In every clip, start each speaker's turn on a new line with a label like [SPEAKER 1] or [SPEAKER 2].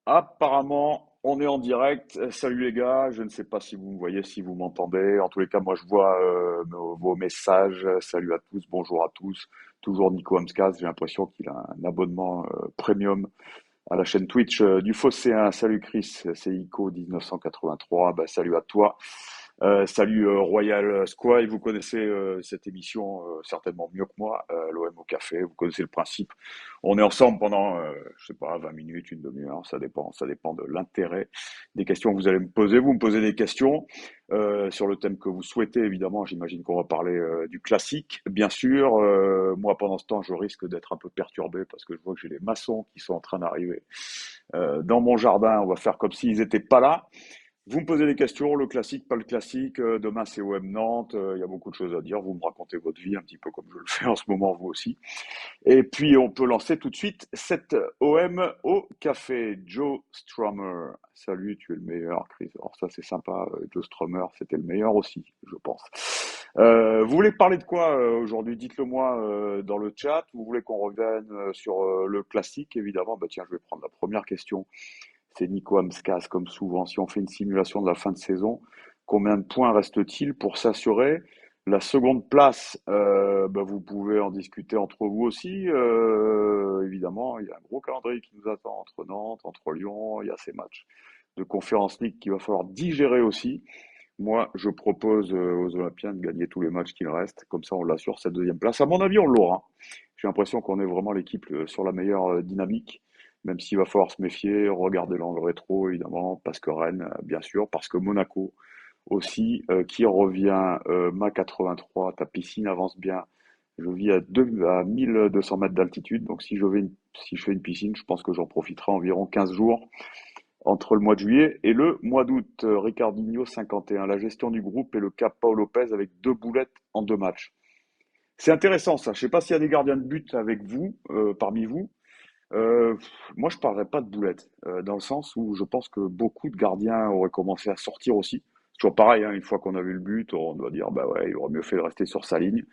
[SPEAKER 1] Apparemment, on est en direct. Salut les gars, je ne sais pas si vous me voyez, si vous m'entendez. En tous les cas, moi je vois vos messages. Salut à tous, bonjour à tous. Toujours Nico Amscas, j'ai l'impression qu'il a un abonnement premium à la chaîne Twitch du Phocéen. Salut Chris, c'est Ico 1983. Bah, salut à toi. Salut Royal Squad, vous connaissez cette émission certainement mieux que moi, l'OM au café, vous connaissez le principe. On est ensemble pendant, je sais pas, 20 minutes, une demi-heure, ça dépend de l'intérêt des questions que vous allez me poser. Vous me posez des questions sur le thème que vous souhaitez, évidemment. J'imagine qu'on va parler du classique, bien sûr. Moi, pendant ce temps, je risque d'être un peu perturbé parce que je vois que j'ai les maçons qui sont en train d'arriver dans mon jardin. On va faire comme s'ils n'étaient pas là. Vous me posez des questions, le classique, pas le classique. Demain, c'est OM Nantes. Il y a beaucoup de choses à dire. Vous me racontez votre vie un petit peu comme je le fais en ce moment, vous aussi. Et puis, on peut lancer tout de suite cette OM au café. Joe Strummer. Salut, tu es le meilleur, Chris. Alors ça, c'est sympa. Joe Strummer, c'était le meilleur aussi, je pense. Vous voulez parler de quoi aujourd'hui? Dites-le moi dans le chat. Vous voulez qu'on revienne sur le classique, évidemment? Bah tiens, je vais prendre la première question. C'est Nico Amscas, comme souvent. Si on fait une simulation de la fin de saison, combien de points reste-t-il pour s'assurer la seconde place? Bah, vous pouvez en discuter entre vous aussi. Évidemment, il y a un gros calendrier qui nous attend entre Nantes, entre Lyon. Il y a ces matchs de Conference League qu'il va falloir digérer aussi. Moi, je propose aux Olympiens de gagner tous les matchs qu'il reste. Comme ça, on l'assure cette deuxième place. À mon avis, on l'aura. J'ai l'impression qu'on est vraiment l'équipe sur la meilleure dynamique, même s'il va falloir se méfier, regarder dans le rétro, évidemment, parce que Rennes, bien sûr, parce que Monaco aussi, qui revient, m'a 83, ta piscine avance bien. Je vis à 1200 mètres d'altitude, donc si je fais une piscine, je pense que j'en profiterai environ 15 jours entre le mois de juillet et le mois d'août. Ricardinho 51, la gestion du groupe et le cap Paul Lopez avec 2 boulettes en 2 matchs. C'est intéressant ça. Je ne sais pas s'il y a des gardiens de but avec vous, parmi vous. Euh, Moi, je parlerais pas de boulettes, dans le sens où je pense que beaucoup de gardiens auraient commencé à sortir aussi. C'est toujours pareil, hein, une fois qu'on a vu le but, on doit dire, bah ouais, il aurait mieux fait de rester sur sa ligne.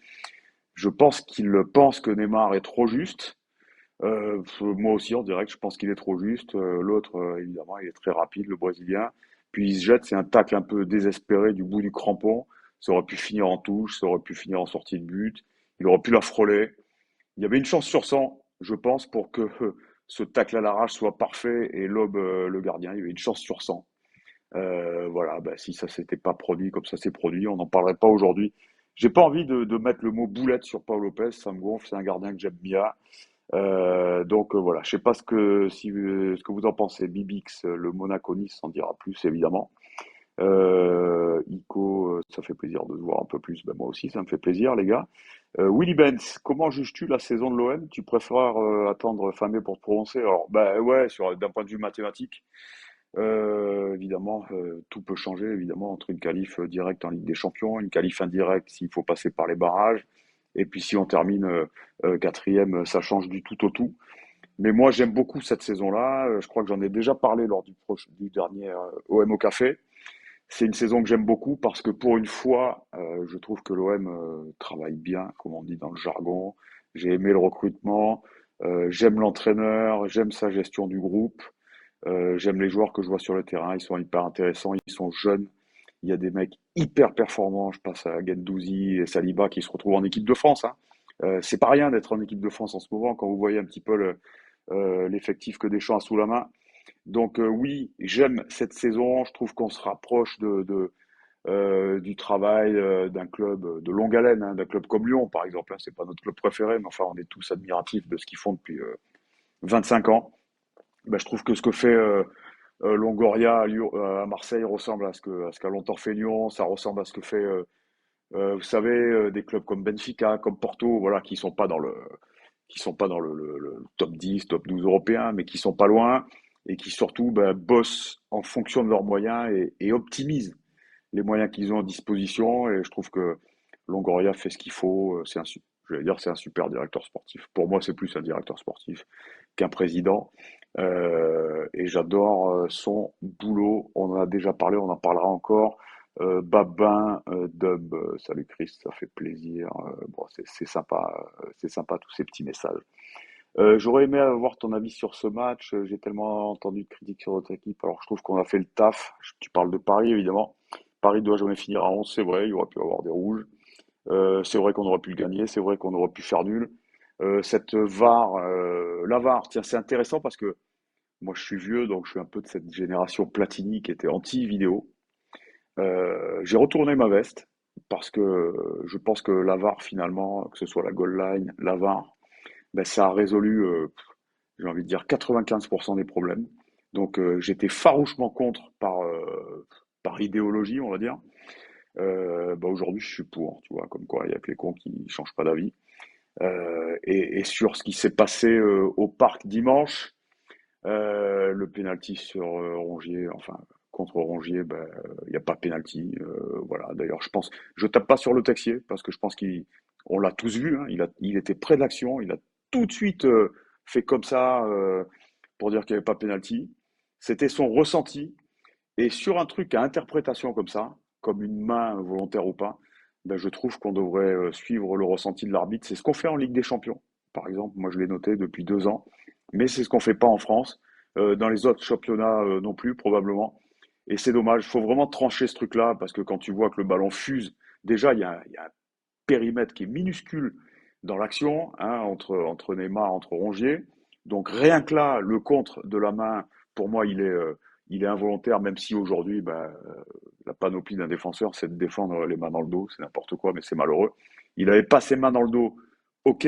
[SPEAKER 1] Je pense qu'il pense que Neymar est trop juste. Moi aussi, on dirait que je pense qu'il est trop juste. L'autre, évidemment, il est très rapide, le Brésilien. Puis il se jette, c'est un tacle un peu désespéré du bout du crampon. Ça aurait pu finir en touche, ça aurait pu finir en sortie de but. Il aurait pu la frôler. Il y avait une chance sur 100, je pense, pour que ce tacle à l'arrache soit parfait et lobe le gardien. Il y avait une chance sur 100. Voilà, bah, si ça s'était pas produit comme ça s'est produit, on n'en parlerait pas aujourd'hui. J'ai pas envie de mettre le mot boulette sur Paul Lopez, ça me gonfle, c'est un gardien que j'aime bien. Donc voilà, je sais pas ce que vous en pensez. Bibix, le Monaco-Nice en dira plus évidemment. Ico, ça fait plaisir de se voir un peu plus. Ben, moi aussi, ça me fait plaisir, les gars. Willy Benz, comment juges-tu la saison de l'OM? Tu préfères attendre fin mai pour te prononcer? Alors, ben ouais, d'un point de vue mathématique, évidemment, tout peut changer, évidemment, entre une qualif directe en Ligue des Champions, une qualif indirecte s'il faut passer par les barrages, et puis si on termine quatrième, ça change du tout au tout. Mais moi, j'aime beaucoup cette saison-là. Je crois que j'en ai déjà parlé lors du dernier OM au Café. C'est une saison que j'aime beaucoup parce que pour une fois, je trouve que l'OM travaille bien, comme on dit dans le jargon. J'ai aimé le recrutement, j'aime l'entraîneur, j'aime sa gestion du groupe, j'aime les joueurs que je vois sur le terrain. Ils sont hyper intéressants, ils sont jeunes. Il y a des mecs hyper performants. Je passe à Guendouzi et Saliba qui se retrouvent en équipe de France, hein. C'est pas rien d'être en équipe de France en ce moment quand vous voyez un petit peu l'effectif que Deschamps a sous la main. Donc oui, j'aime cette saison. Je trouve qu'on se rapproche du travail d'un club de longue haleine, hein, d'un club comme Lyon, par exemple, hein. C'est pas notre club préféré, mais enfin, on est tous admiratifs de ce qu'ils font depuis 25 ans. Ben, je trouve que ce que fait Longoria à Marseille ressemble à ce qu'a longtemps fait Lyon. Ça ressemble à ce que fait, vous savez, des clubs comme Benfica, comme Porto, voilà, qui sont pas dans le top 10, top 12 européen, mais qui sont pas loin et qui surtout ben, bossent en fonction de leurs moyens et optimisent les moyens qu'ils ont à disposition. Et je trouve que Longoria fait ce qu'il faut. Je vais dire, c'est un super directeur sportif. Pour moi, c'est plus un directeur sportif qu'un président. Et j'adore son boulot. On en a déjà parlé, on en parlera encore. Babin, Dub, salut Chris, ça fait plaisir. Bon, c'est sympa tous ces petits messages. J'aurais aimé avoir ton avis sur ce match. J'ai tellement entendu de critiques sur notre équipe. Alors, je trouve qu'on a fait le taf. Tu parles de Paris, évidemment. Paris doit jamais finir à 11, c'est vrai. Il y aurait pu avoir des rouges. C'est vrai qu'on aurait pu le gagner. C'est vrai qu'on aurait pu faire nul. Cette VAR, la VAR, tiens, c'est intéressant parce que moi, je suis vieux, donc je suis un peu de cette génération Platini qui était anti-vidéo. J'ai retourné ma veste parce que je pense que la VAR, finalement, que ce soit la goal line, la VAR, ben, ça a résolu, j'ai envie de dire, 95% des problèmes. Donc, j'étais farouchement contre par idéologie, on va dire. Bah, aujourd'hui, je suis pour, tu vois, comme quoi il y a que les cons qui changent pas d'avis. Et sur ce qui s'est passé au parc dimanche, le penalty sur Rongier, enfin contre Rongier, ben, il n'y a pas penalty. Voilà. D'ailleurs, je tape pas sur le Texier parce que je pense on l'a tous vu. Hein, il était près de l'action. Il a tout de suite fait comme ça pour dire qu'il n'y avait pas penalty. C'était son ressenti. Et sur un truc à interprétation comme ça, comme une main volontaire ou pas, ben, je trouve qu'on devrait suivre le ressenti de l'arbitre. C'est ce qu'on fait en Ligue des Champions, par exemple. Moi, je l'ai noté depuis 2 ans, mais c'est ce qu'on fait pas en France. Dans les autres championnats non plus, probablement. Et c'est dommage. Il faut vraiment trancher ce truc-là parce que quand tu vois que le ballon fuse, déjà, il y a un périmètre qui est minuscule dans l'action, hein, entre Neymar, entre Rongier. Donc rien que là, le contre de la main, pour moi, il est involontaire, même si aujourd'hui, bah, la panoplie d'un défenseur, c'est de défendre les mains dans le dos, c'est n'importe quoi, mais c'est malheureux. Il avait pas ses mains dans le dos, ok,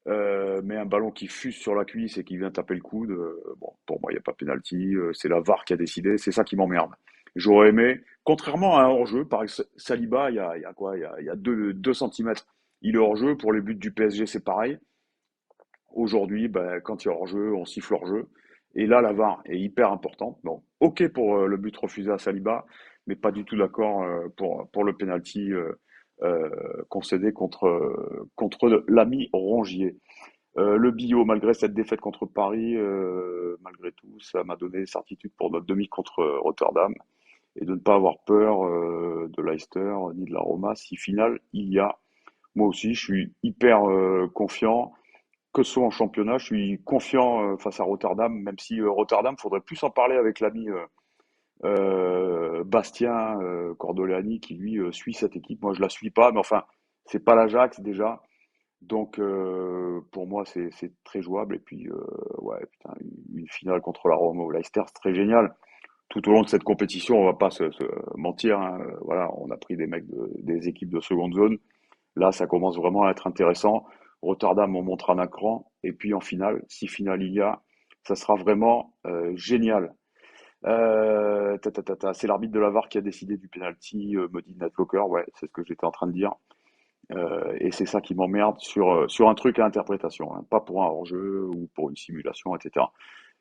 [SPEAKER 1] mais un ballon qui fuse sur la cuisse et qui vient taper le coude, bon, pour moi, il n'y a pas pénalty, c'est la VAR qui a décidé, c'est ça qui m'emmerde. J'aurais aimé, contrairement à un hors-jeu, par exemple, Saliba, il y a quoi? Il y a 2 centimètres. Il est hors-jeu, pour les buts du PSG, c'est pareil. Aujourd'hui, ben, quand il y a hors-jeu, on siffle hors-jeu. Et là, la VAR est hyper importante. Bon, ok pour le but refusé à Saliba, mais pas du tout d'accord pour le penalty euh, concédé contre l'ami Rongier. Le Bio, malgré cette défaite contre Paris, malgré tout, ça m'a donné certitude pour notre demi contre Rotterdam et de ne pas avoir peur de Leicester ni de la Roma si finale il y a. Moi aussi, je suis hyper confiant que ce soit en championnat, je suis confiant face à Rotterdam, même si Rotterdam, faudrait plus en parler avec l'ami Bastien Cordolani, qui lui suit cette équipe. Moi, je la suis pas, mais enfin, c'est pas l'Ajax déjà. Donc, pour moi, c'est très jouable. Et puis, ouais, putain, une finale contre la Roma ou Leicester, c'est très génial. Tout au long de cette compétition, on va pas se mentir. Hein, voilà, on a pris des mecs des équipes de seconde zone. Là, ça commence vraiment à être intéressant. Rotterdam, on montre un cran. Et puis en finale, si finale il y a, ça sera vraiment génial. C'est l'arbitre de la VAR qui a décidé du penalty, me dit Netlocker. Ouais, c'est ce que j'étais en train de dire. Et c'est ça qui m'emmerde sur un truc à interprétation, hein, pas pour un hors-jeu ou pour une simulation, etc.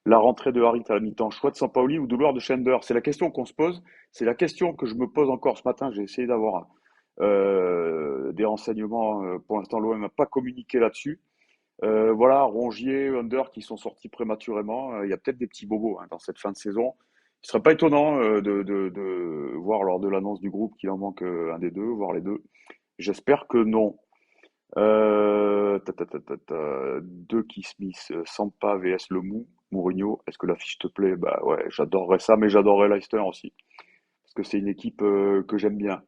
[SPEAKER 1] La rentrée de Harit à la mi-temps, choix de Sampaoli ou douleur de Schender? C'est la question qu'on se pose. C'est la question que je me pose encore ce matin. J'ai essayé d'avoir des renseignements. Pour l'instant, l'OM n'a pas communiqué là-dessus. Voilà, Rongier, Under qui sont sortis prématurément. Il y a peut-être des petits bobos hein, dans cette fin de saison. Il ne serait pas étonnant de voir lors de l'annonce du groupe qu'il en manque un des deux, voire les deux. J'espère que non. Deux qui Smith, Sampa vs Le Mou, Mourinho. Est-ce que la fiche te plaît? Bah ouais, j'adorerais ça, mais j'adorerais Leicester aussi. Parce que c'est une équipe que j'aime bien.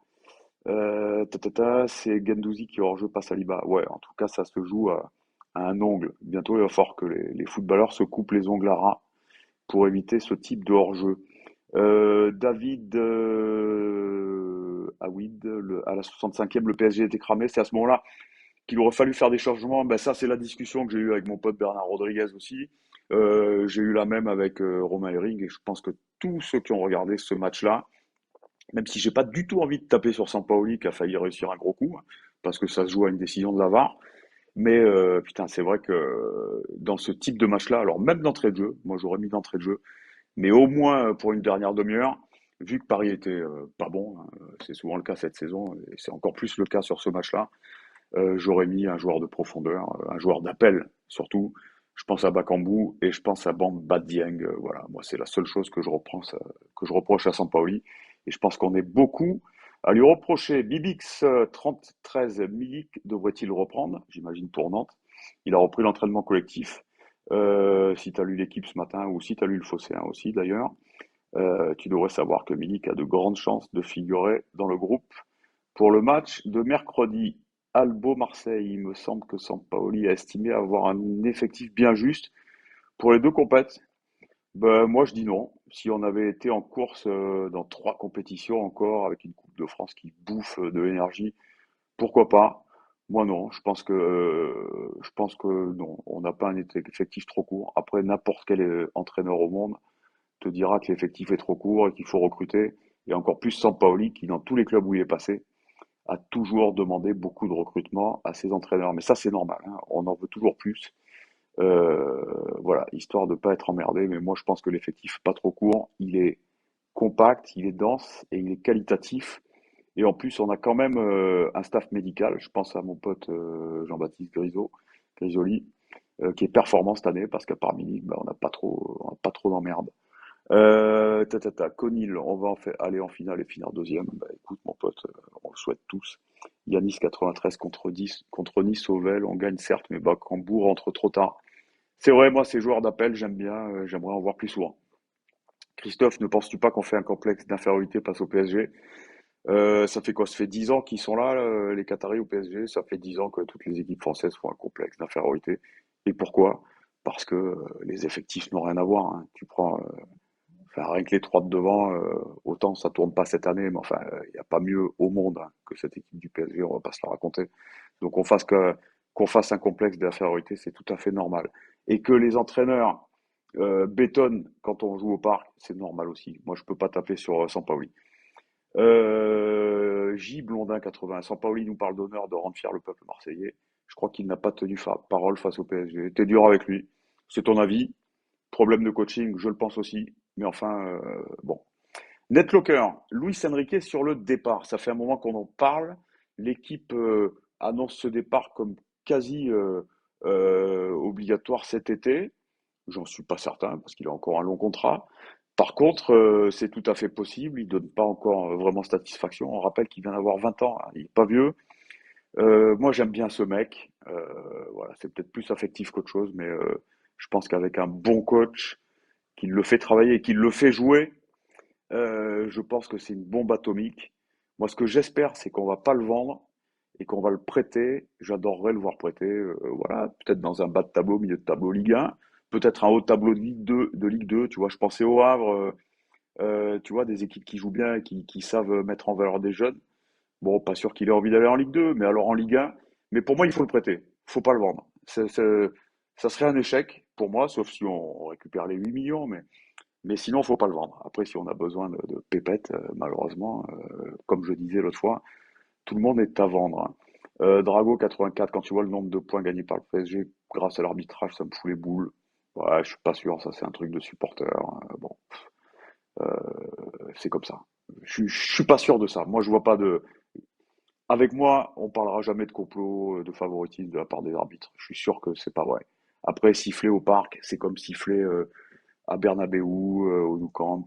[SPEAKER 1] C'est Gendouzi qui est hors-jeu, pas Saliba. Ouais, en tout cas, ça se joue à un ongle. Bientôt, il va falloir que les footballeurs se coupent les ongles à ras pour éviter ce type de hors-jeu. David Awid, à la 65e, le PSG était cramé. C'est à ce moment-là qu'il aurait fallu faire des changements. Ben, ça, c'est la discussion que j'ai eue avec mon pote Bernard Rodriguez aussi. J'ai eu la même avec Romain Herring et je pense que tous ceux qui ont regardé ce match-là, même si j'ai pas du tout envie de taper sur Sampaoli qui a failli réussir un gros coup, parce que ça se joue à une décision de la VAR. Mais putain, c'est vrai que dans ce type de match-là, alors même d'entrée de jeu, moi j'aurais mis d'entrée de jeu, mais au moins pour une dernière demi-heure, vu que Paris était pas bon, hein, c'est souvent le cas cette saison, et c'est encore plus le cas sur ce match-là, j'aurais mis un joueur de profondeur, un joueur d'appel surtout. Je pense à Bakambu et je pense à Bamba Dieng. Voilà, moi c'est la seule chose que je reproche à Sampaoli. Et je pense qu'on est beaucoup à lui reprocher. Bibix 30-13, Milik devrait-il reprendre? J'imagine pour Nantes. Il a repris l'entraînement collectif. Si tu as lu l'équipe ce matin ou si tu as lu le Phocéen aussi d'ailleurs, tu devrais savoir que Milik a de grandes chances de figurer dans le groupe pour le match de mercredi. Albo-Marseille, il me semble que Sampaoli a estimé avoir un effectif bien juste pour les deux compètes. Ben, moi, je dis non. Si on avait été en course dans trois compétitions encore, avec une Coupe de France qui bouffe de l'énergie, pourquoi pas? Moi, non. Je pense que non. On n'a pas un effectif trop court. Après, n'importe quel entraîneur au monde te dira que l'effectif est trop court et qu'il faut recruter. Et encore plus Sampaoli, qui, dans tous les clubs où il est passé, a toujours demandé beaucoup de recrutement à ses entraîneurs. Mais ça, c'est normal, hein. On en veut toujours plus. Euh, voilà, histoire de pas être emmerdé. Mais moi, je pense que l'effectif est pas trop court. Il est compact, il est dense et il est qualitatif. Et en plus, on a quand même un staff médical. Je pense à mon pote Jean-Baptiste Grisoli, qui est performant cette année parce qu'à part Milik, bah, on n'a pas trop d'emmerdes. Conil, on va aller en finale et finir deuxième. Bah, écoute, mon pote, on le souhaite tous. Yanis 93 contre Nice au Vel, on gagne certes, mais Bakambu rentre trop tard. C'est vrai, moi, ces joueurs d'appel, j'aime bien, j'aimerais en voir plus souvent. Christophe, ne penses-tu pas qu'on fait un complexe d'infériorité face au PSG? Ça fait quoi? Ça fait 10 ans qu'ils sont là, les Qataris au PSG. Ça fait 10 ans que toutes les équipes françaises font un complexe d'infériorité. Et pourquoi? Parce que les effectifs n'ont rien à voir, hein. Tu prends, enfin, rien que les trois de devant, autant ça tourne pas cette année, mais enfin, il n'y a pas mieux au monde, hein, que cette équipe du PSG. On va pas se la raconter. Donc qu'on fasse un complexe d'infériorité, c'est tout à fait normal. Et que les entraîneurs bétonnent quand on joue au parc, c'est normal aussi. Moi, je peux pas taper sur Sampaoli. J. Blondin 80. Sampaoli nous parle d'honneur de rendre fier le peuple marseillais. Je crois qu'il n'a pas tenu parole face au PSG. T'es dur avec lui. C'est ton avis. Problème de coaching, je le pense aussi. Mais enfin, bon. Netlocker, Luis Enrique sur le départ. Ça fait un moment qu'on en parle. L'équipe annonce ce départ comme quasi obligatoire cet été. J'en suis pas certain parce qu'il a encore un long contrat. Par contre, c'est tout à fait possible. Il donne pas encore vraiment satisfaction. On rappelle qu'il vient d'avoir 20 ans, hein. Il est pas vieux. Moi, j'aime bien ce mec. Voilà, c'est peut-être plus affectif qu'autre chose, mais je pense qu'avec un bon coach qui le fait travailler, qui le fait jouer, je pense que c'est une bombe atomique. Moi, ce que j'espère, c'est qu'on va pas le vendre et qu'on va le prêter. J'adorerais le voir prêter, voilà, peut-être dans un bas de tableau, milieu de tableau Ligue 1, peut-être un haut tableau de Ligue 2. Tu vois, je pensais au Havre, tu vois, des équipes qui jouent bien et qui savent mettre en valeur des jeunes. Bon, pas sûr qu'il ait envie d'aller en Ligue 2, mais alors en Ligue 1. Mais pour moi, il faut le prêter. Faut pas le vendre. Ça serait un échec pour moi, sauf si on récupère les 8 millions. Mais sinon, faut pas le vendre. Après, si on a besoin de pépettes, malheureusement, comme je disais l'autre fois, tout le monde est à vendre, hein. Drago 84, quand tu vois le nombre de points gagnés par le PSG grâce à l'arbitrage, ça me fout les boules. Ouais, je suis pas sûr, ça c'est un truc de supporter, hein. Bon, c'est comme ça. Je suis pas sûr de ça. Moi, je vois pas de. Avec moi, on parlera jamais de complot, de favoritisme de la part des arbitres. Je suis sûr que c'est pas vrai. Après, siffler au parc, c'est comme siffler à Bernabéu, au Nou Camp.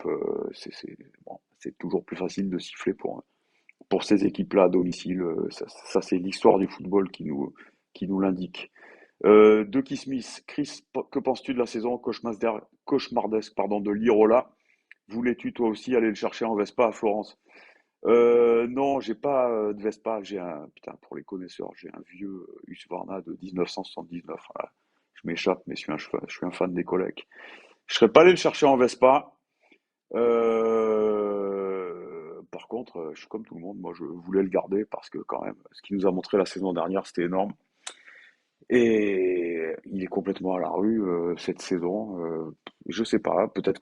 [SPEAKER 1] Bon, c'est toujours plus facile de siffler pour ces équipes-là à domicile. Ça, c'est l'histoire du football qui nous l'indique. Ducky Smith, Chris, que penses-tu de la saison cauchemardesque, pardon, de Lirola? Voulais-tu toi aussi aller le chercher en Vespa à Florence? Non, j'ai pas de Vespa, putain, pour les connaisseurs, j'ai un vieux Husqvarna de 1979. Voilà. Je m'échappe, mais je suis un fan des collègues. Je serais pas allé le chercher en Vespa. Par contre, je suis comme tout le monde, moi je voulais le garder parce que quand même, ce qu'il nous a montré la saison dernière, c'était énorme. Et il est complètement à la rue cette saison. Je sais pas, peut-être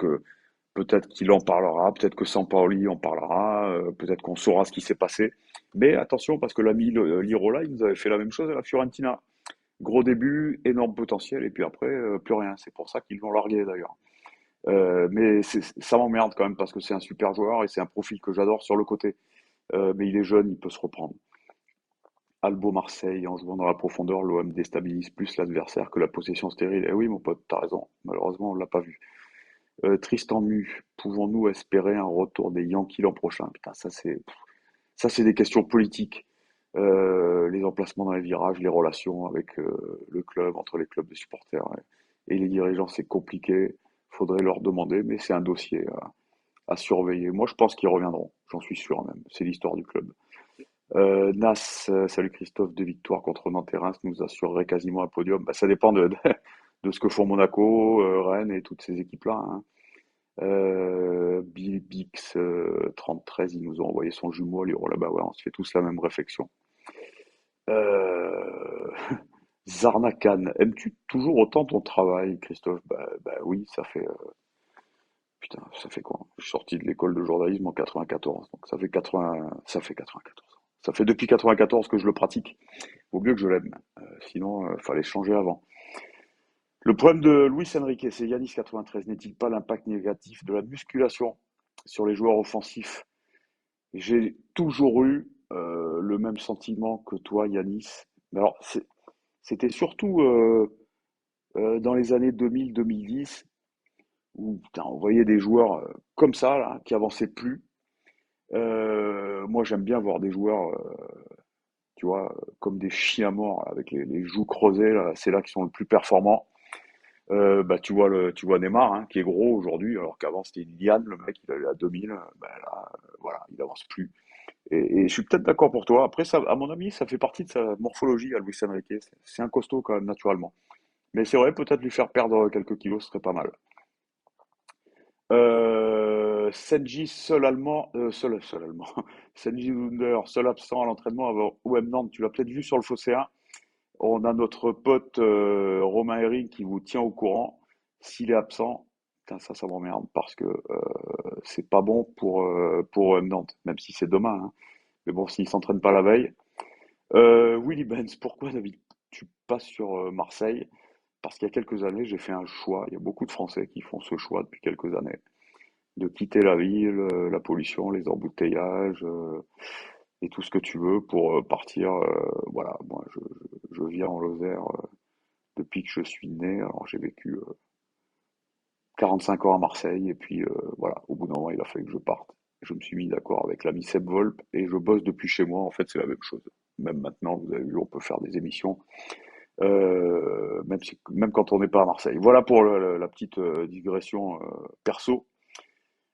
[SPEAKER 1] qu'il en parlera, peut-être que Sampaoli en parlera, peut-être qu'on saura ce qui s'est passé. Mais attention, parce que l'ami Lirola, il nous avait fait la même chose à la Fiorentina. Gros début, énorme potentiel, et puis après, plus rien. C'est pour ça qu'ils l'ont largué d'ailleurs. Mais ça m'emmerde quand même parce que c'est un super joueur et c'est un profil que j'adore sur le côté. Mais il est jeune, il peut se reprendre. Albo Marseille, en jouant dans la profondeur, l'OM déstabilise plus l'adversaire que la possession stérile. Eh oui, mon pote, t'as raison. Malheureusement, on l'a pas vu. Tristan Mu, pouvons-nous espérer un retour des Yankees l'an prochain? Putain, ça c'est des questions politiques. les emplacements dans les virages, les relations avec le club, entre les clubs de supporters et les dirigeants, c'est compliqué. Faudrait leur demander, mais c'est un dossier à surveiller. Moi, je pense qu'ils reviendront, j'en suis sûr même. C'est l'histoire du club. Nas, salut Christophe, deux victoires contre Nantes et Reims nous assurerait quasiment un podium. Bah, ça dépend de ce que font Monaco, Rennes et toutes ces équipes-là, hein. Bill Bix 3013, il nous a envoyé son jumeau à Lyon là-bas. Ouais, on se fait tous la même réflexion. Euh... Zarnakan, aimes-tu toujours autant ton travail, Christophe? Bah oui, ça fait putain, ça fait quoi? Je suis sorti de l'école de journalisme en 94, donc ça fait 94 ans. Ça fait depuis 94 que je le pratique. Vaut mieux que je l'aime. Sinon, fallait changer avant. Le problème de Luis Enrique, c'est Yanis 93. N'est-il pas l'impact négatif de la musculation sur les joueurs offensifs? J'ai toujours eu le même sentiment que toi, Yanis. Mais alors, c'était surtout dans les années 2000-2010 où putain, on voyait des joueurs comme ça, là, qui avançaient plus. Moi, j'aime bien voir des joueurs, tu vois, comme des chiens morts, avec les joues creusées, là, c'est là qu'ils sont le plus performants. Bah, tu vois Neymar, hein, qui est gros aujourd'hui, alors qu'avant c'était une liane, le mec, il allait à 2000, bah, là, voilà, il avance plus. Et je suis peut-être d'accord pour toi. Après, ça, à mon avis, ça fait partie de sa morphologie à Luis Enrique. C'est un costaud quand même, naturellement. Mais c'est vrai, peut-être lui faire perdre quelques kilos, ce serait pas mal. Senji, seul allemand, seul allemand. Senji Wunder, seul absent à l'entraînement avant OM Nantes. Tu l'as peut-être vu sur le Phocéen. On a notre pote Romain Herring qui vous tient au courant. S'il est absent, putain, ça m'emmerde parce que c'est pas bon pour OM Nantes, même si c'est demain, hein. Mais bon, s'il s'entraîne pas la veille. Willy Benz, pourquoi David, tu passes sur Marseille? Parce qu'il y a quelques années, j'ai fait un choix. Il y a beaucoup de Français qui font ce choix depuis quelques années de quitter la ville, la pollution, les embouteillages et tout ce que tu veux pour partir. Voilà, moi je vis en Lozère depuis que je suis né. Alors j'ai vécu 45 ans à Marseille et puis voilà, au bout d'un moment il a fallu que je parte. Je me suis mis d'accord avec l'ami Seb Volp et je bosse depuis chez moi. En fait, c'est la même chose. Même maintenant, vous avez vu, on peut faire des émissions, même quand on n'est pas à Marseille. Voilà pour la petite digression perso.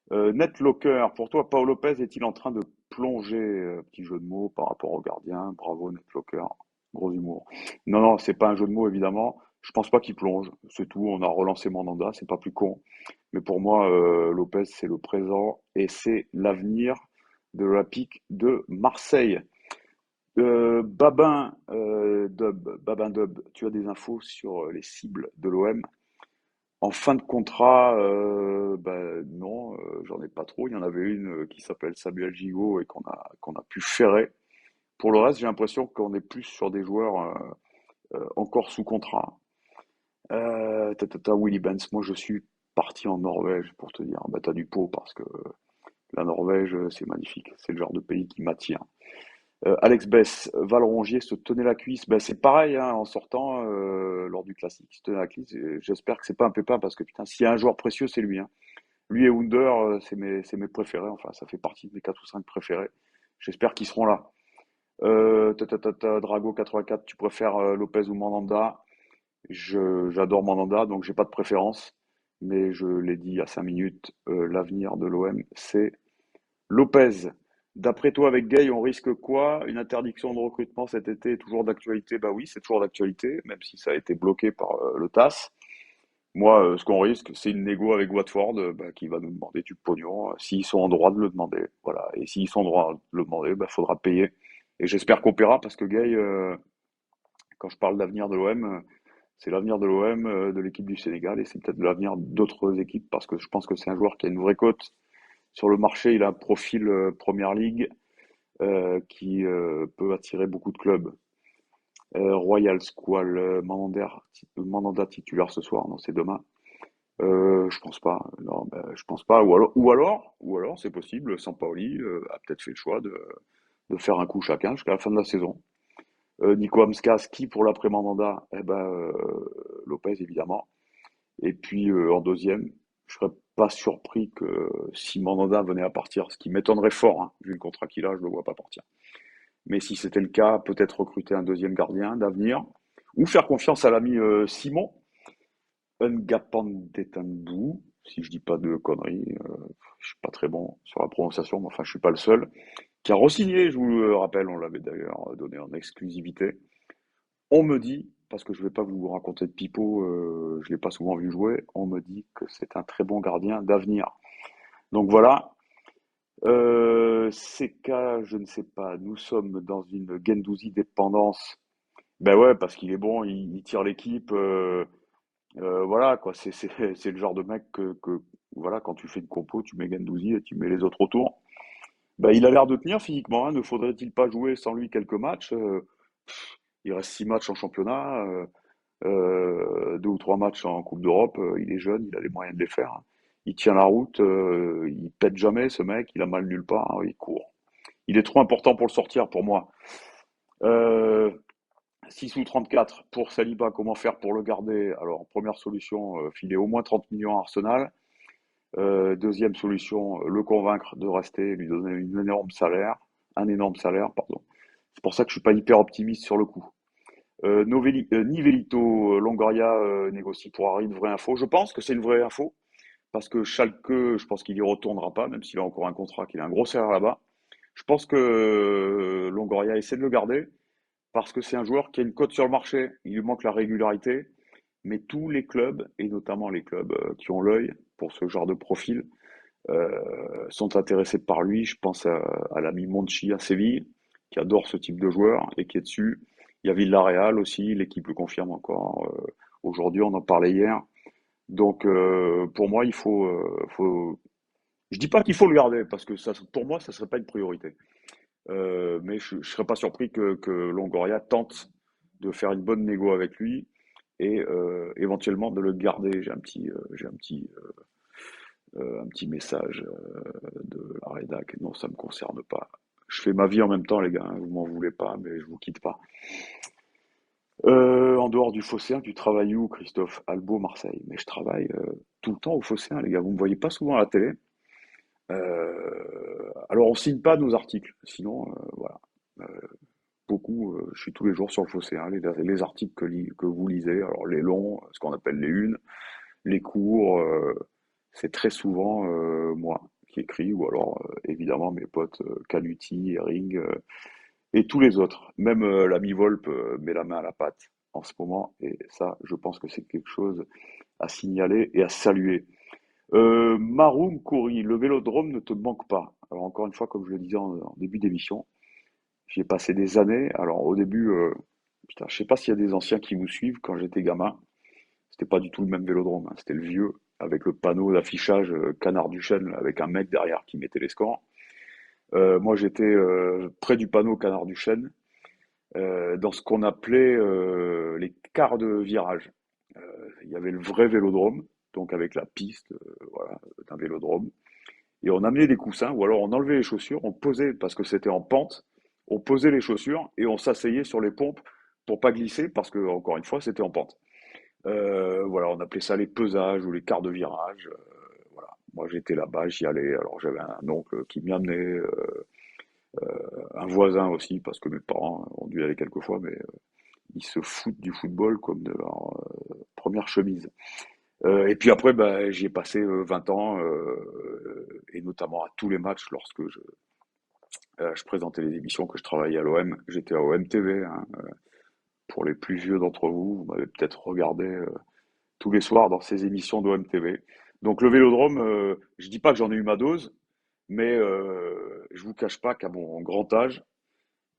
[SPEAKER 1] Netlocker, pour toi, Paul Lopez est-il en train de plonger, petit jeu de mots par rapport au gardien, bravo Netlocker, gros humour. Non, non, c'est pas un jeu de mots évidemment, je pense pas qu'il plonge, c'est tout, on a relancé Mandanda, c'est pas plus con, mais pour moi, Lopez c'est le présent et c'est l'avenir de l'Olympique de Marseille. Babin Dub, tu as des infos sur les cibles de l'OM? En fin de contrat, bah, non, j'en ai pas trop. Il y en avait une qui s'appelle Samuel Gigot et qu'on a pu ferrer. Pour le reste, j'ai l'impression qu'on est plus sur des joueurs encore sous contrat. Willy Benz, moi je suis parti en Norvège pour te dire. Bah, t'as du pot parce que la Norvège, c'est magnifique. C'est le genre de pays qui m'attire. Alex Bess, Val Rongier se tenait la cuisse. Ben, c'est pareil, hein, en sortant lors du classique. Il se tenait la cuisse. Et j'espère que c'est pas un pépin parce que putain, s'il y a un joueur précieux, c'est lui, hein. Lui et Wunder, c'est mes préférés. Enfin, ça fait partie de mes 4 ou 5 préférés. J'espère qu'ils seront là. Drago 84, tu préfères Lopez ou Mandanda? J'adore Mandanda, donc j'ai pas de préférence. Mais je l'ai dit il y a 5 minutes, l'avenir de l'OM, c'est Lopez. D'après toi, avec Gay, on risque quoi? Une interdiction de recrutement cet été est toujours d'actualité? Bah oui, c'est toujours d'actualité, même si ça a été bloqué par le TAS. Moi, ce qu'on risque, c'est une négo avec Watford bah, qui va nous demander du pognon, s'ils sont en droit de le demander. Voilà. Et s'ils sont en droit de le demander, bah, faudra payer. Et j'espère qu'on paiera parce que Gay, quand je parle d'avenir de l'OM, c'est l'avenir de l'OM, de l'équipe du Sénégal et c'est peut-être l'avenir d'autres équipes parce que je pense que c'est un joueur qui a une vraie cote sur le marché. Il a un profil Première Ligue qui peut attirer beaucoup de clubs. Royal Squall, Mandanda titulaire ce soir, non, c'est demain. Je pense pas. Non, ben, je pense pas. Ou alors, c'est possible. Sampaoli a peut-être fait le choix de faire un coup chacun jusqu'à la fin de la saison. Nico Amskas, qui pour l'après-Mandanda? Eh ben, Lopez évidemment. Et puis en deuxième, je serais pas surpris que si Mandanda venait à partir, ce qui m'étonnerait fort, hein, vu le contrat qu'il a, je le vois pas partir. Mais si c'était le cas, peut-être recruter un deuxième gardien d'avenir ou faire confiance à l'ami Simon Ngapandetanbou, si je dis pas de conneries, je suis pas très bon sur la prononciation, mais enfin je suis pas le seul, qui a re-signé, je vous le rappelle, on l'avait d'ailleurs donné en exclusivité. On me dit, parce que je vais pas vous raconter de pipeau, je l'ai pas souvent vu jouer, on me dit que c'est un très bon gardien d'avenir. Donc voilà, CK, je ne sais pas, nous sommes dans une Guendouzi dépendance. Ben ouais, parce qu'il est bon, il tire l'équipe. Voilà, quoi. C'est le genre de mec voilà, quand tu fais une compo, tu mets Guendouzi et tu mets les autres autour. Ben, il a l'air de tenir physiquement, hein. Ne faudrait-il pas jouer sans lui quelques matchs? Il reste 6 matchs en championnat, 2 ou 3 matchs en Coupe d'Europe. Il est jeune, il a les moyens de les faire, hein. Il tient la route, il pète jamais, ce mec, il a mal nulle part, hein, il court. Il est trop important pour le sortir, pour moi. Euh, 6 ou 34 pour Saliba, comment faire pour le garder? Alors, première solution, filer au moins 30 millions à Arsenal. Deuxième solution, le convaincre de rester, lui donner un énorme salaire, pardon. C'est pour ça que je suis pas hyper optimiste sur le coup. Nivelito, Longoria négocie pour Harry, une vraie info. Je pense que c'est une vraie info, parce que Schalke, je pense qu'il y retournera pas, même s'il a encore un contrat, qu'il a un gros salaire là-bas. Je pense que Longoria essaie de le garder, parce que c'est un joueur qui a une cote sur le marché. Il lui manque la régularité, mais tous les clubs, et notamment les clubs qui ont l'œil pour ce genre de profil, sont intéressés par lui. Je pense à l'ami Monchi à Séville, qui adore ce type de joueur et qui est dessus. Il y a Villarreal aussi, l'équipe le confirme encore aujourd'hui, on en parlait hier. Donc pour moi, je dis pas qu'il faut le garder, parce que ça, pour moi, ça serait pas une priorité. Mais je ne serais pas surpris que Longoria tente de faire une bonne négo avec lui et éventuellement de le garder. Un petit message de la rédac. Non, ça me concerne pas. Je fais ma vie en même temps, les gars, hein, vous m'en voulez pas, mais je vous quitte pas. En dehors du Phocéen, tu travailles où, Christophe? Albo, Marseille. Mais je travaille tout le temps au Phocéen, les gars. Vous me voyez pas souvent à la télé. Alors, on signe pas nos articles. Sinon, voilà. Euh, Beaucoup, je suis tous les jours sur le Phocéen, les articles que vous lisez, alors les longs, ce qu'on appelle les unes, les courts, c'est très souvent moi qui écris, ou alors évidemment mes potes Canuti, Herring et tous les autres. Même l'ami Volpe met la main à la pâte en ce moment, et ça, je pense que c'est quelque chose à signaler et à saluer. Maroum Kouri, le vélodrome ne te manque pas. Alors encore une fois, comme je le disais en début d'émission, j'y ai passé des années. Alors au début, putain, je sais pas s'il y a des anciens qui vous suivent. Quand j'étais gamin, c'était pas du tout le même vélodrome, hein. C'était le vieux, avec le panneau d'affichage Canard du Chêne, là, avec un mec derrière qui mettait les scores. Moi, j'étais près du panneau Canard du Chêne, dans ce qu'on appelait les quarts de virage. Il y avait le vrai vélodrome, donc avec la piste, voilà, d'un vélodrome. Et on amenait des coussins, ou alors on enlevait les chaussures, on posait, parce que c'était en pente, on posait les chaussures et on s'asseyait sur les pompes pour pas glisser, parce que, encore une fois, c'était en pente. Voilà, on appelait ça les pesages ou les quarts de virage. Voilà. Moi, j'étais là-bas, j'y allais. Alors, j'avais un oncle qui m'y amenait, un voisin aussi, parce que mes parents ont dû y aller quelques fois, mais ils se foutent du football comme de leur première chemise. Et puis après, bah, j'y ai passé 20 ans, et notamment à tous les matchs lorsque je présentais les émissions, que je travaillais à l'OM. J'étais à OM TV, hein. Pour les plus vieux d'entre vous, vous m'avez peut-être regardé tous les soirs dans ces émissions d'OM TV. Donc le vélodrome, je dis pas que j'en ai eu ma dose, mais je vous cache pas qu'à mon grand âge,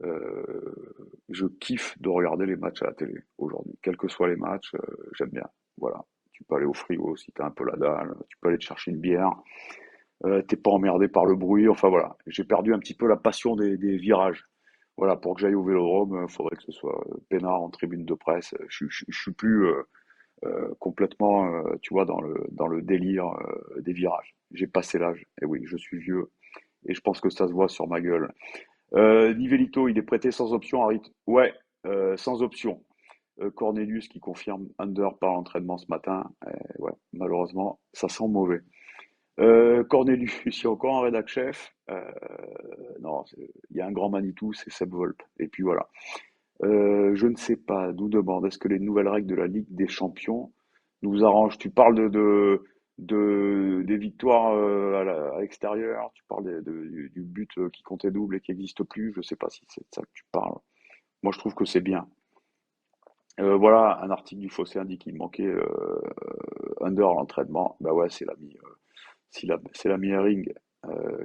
[SPEAKER 1] euh, je kiffe de regarder les matchs à la télé aujourd'hui. Quels que soient les matchs, j'aime bien. Voilà. Tu peux aller au frigo si t'as un peu la dalle, tu peux aller te chercher une bière, t'es pas emmerdé par le bruit, enfin voilà. J'ai perdu un petit peu la passion des virages. Voilà, pour que j'aille au vélodrome, il faudrait que ce soit peinard en tribune de presse. Je suis plus complètement, tu vois, dans le délire des virages. J'ai passé l'âge. Et oui, je suis vieux. Et je pense que ça se voit sur ma gueule. Nivelito, il est prêté sans option, Harit. Ouais, sans option. Cornelius qui confirme under par l'entraînement ce matin. Ouais, malheureusement, ça sent mauvais. Cornelius, il y a encore un rédac chef. Non, il y a un grand Manitou, c'est Seb Volp. Et puis voilà. Je ne sais pas, nous demande, est-ce que les nouvelles règles de la Ligue des Champions nous arrangent? Tu parles des victoires à l'extérieur, tu parles du but qui comptait double et qui n'existe plus. Je ne sais pas si c'est de ça que tu parles. Moi, je trouve que c'est bien. Voilà, un article du Fossé indique qu'il manquait under à l'entraînement. Bah ouais, c'est l'ami Herring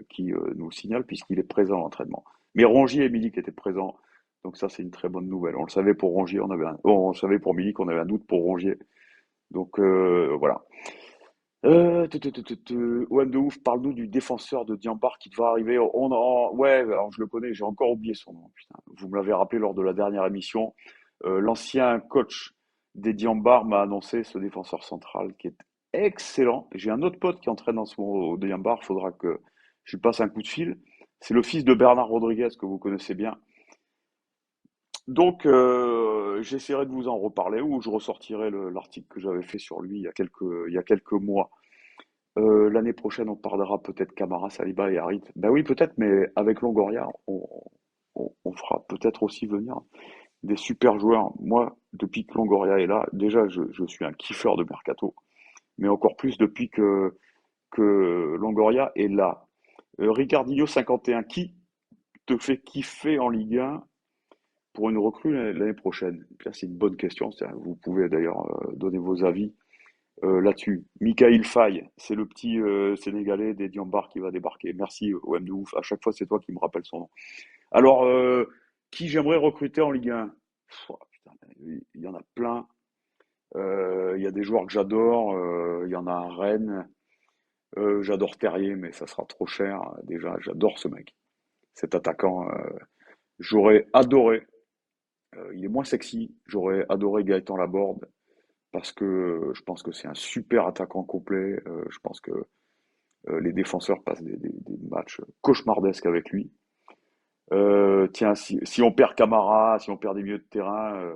[SPEAKER 1] qui nous signale puisqu'il est présent à l'entraînement. Mais Rongier et Milik étaient présents, donc ça c'est une très bonne nouvelle. On le savait pour Rongier, on le savait pour Milik, on avait un doute pour Rongier. Donc voilà. OM de ouf, parle-nous du défenseur de Diambar qui va arriver. Ouais, alors je le connais, j'ai encore oublié son nom. Putain. Vous me l'avez rappelé lors de la dernière émission. L'ancien coach des Diambar m'a annoncé ce défenseur central qui est excellent. J'ai un autre pote qui entraîne en ce moment au Diambar, il faudra que je lui passe un coup de fil. C'est le fils de Bernard Rodriguez que vous connaissez bien. Donc, j'essaierai de vous en reparler ou je ressortirai l'article que j'avais fait sur lui il y a quelques mois. L'année prochaine, on parlera peut-être Camara, Saliba et Harit. Ben oui, peut-être, mais avec Longoria, on fera peut-être aussi venir des super joueurs. Moi, depuis que Longoria est là, déjà, je suis un kiffeur de mercato, mais encore plus depuis que Longoria est là. Ricardinho 51, qui te fait kiffer en Ligue 1 pour une recrue l'année prochaine? C'est une bonne question. Vous pouvez d'ailleurs donner vos avis là-dessus. Mikhail Faye, c'est le petit Sénégalais des Diambar qui va débarquer. Merci OM de ouf. À chaque fois, c'est toi qui me rappelles son nom. Alors, qui j'aimerais recruter en Ligue 1? Putain, il y en a plein. Il y a des joueurs que j'adore. Il y en a à Rennes. J'adore Terrier, mais ça sera trop cher. Déjà, j'adore ce mec. Cet attaquant, j'aurais adoré. Il est moins sexy. J'aurais adoré Gaëtan Laborde parce que je pense que c'est un super attaquant complet. Je pense que les défenseurs passent des matchs cauchemardesques avec lui. Tiens, si on perd Camara, si on perd des milieux de terrain,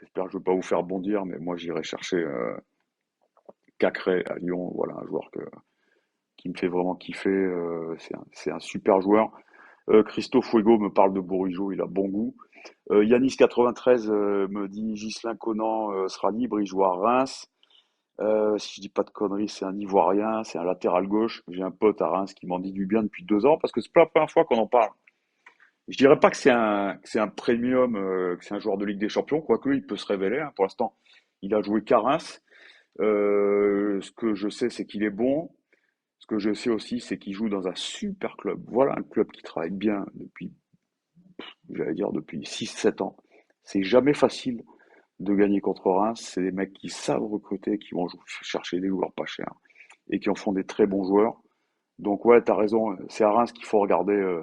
[SPEAKER 1] j'espère que je ne vais pas vous faire bondir, mais moi j'irai chercher Cacré à Lyon. Voilà, un joueur qui me fait vraiment kiffer. C'est un super joueur. Christophe Fuego me parle de Bourigeaud, il a bon goût. Yanis 93 me dit Ghislain Conan sera libre, il joue à Reims. Si je dis pas de conneries, c'est un Ivoirien, c'est un latéral gauche. J'ai un pote à Reims qui m'en dit du bien depuis 2 ans parce que c'est pas la première fois qu'on en parle. Je dirais pas que c'est un premium, que c'est un joueur de Ligue des Champions, quoique il peut se révéler. Hein. Pour l'instant, il a joué qu'à Reims. Ce que je sais, c'est qu'il est bon. Ce que je sais aussi, c'est qu'il joue dans un super club. Voilà un club qui travaille bien depuis, j'allais dire, depuis 6 7 ans. C'est jamais facile de gagner contre Reims. C'est des mecs qui savent recruter, qui vont chercher des joueurs pas chers et qui en font des très bons joueurs. Donc ouais, t'as raison, c'est à Reims qu'il faut regarder.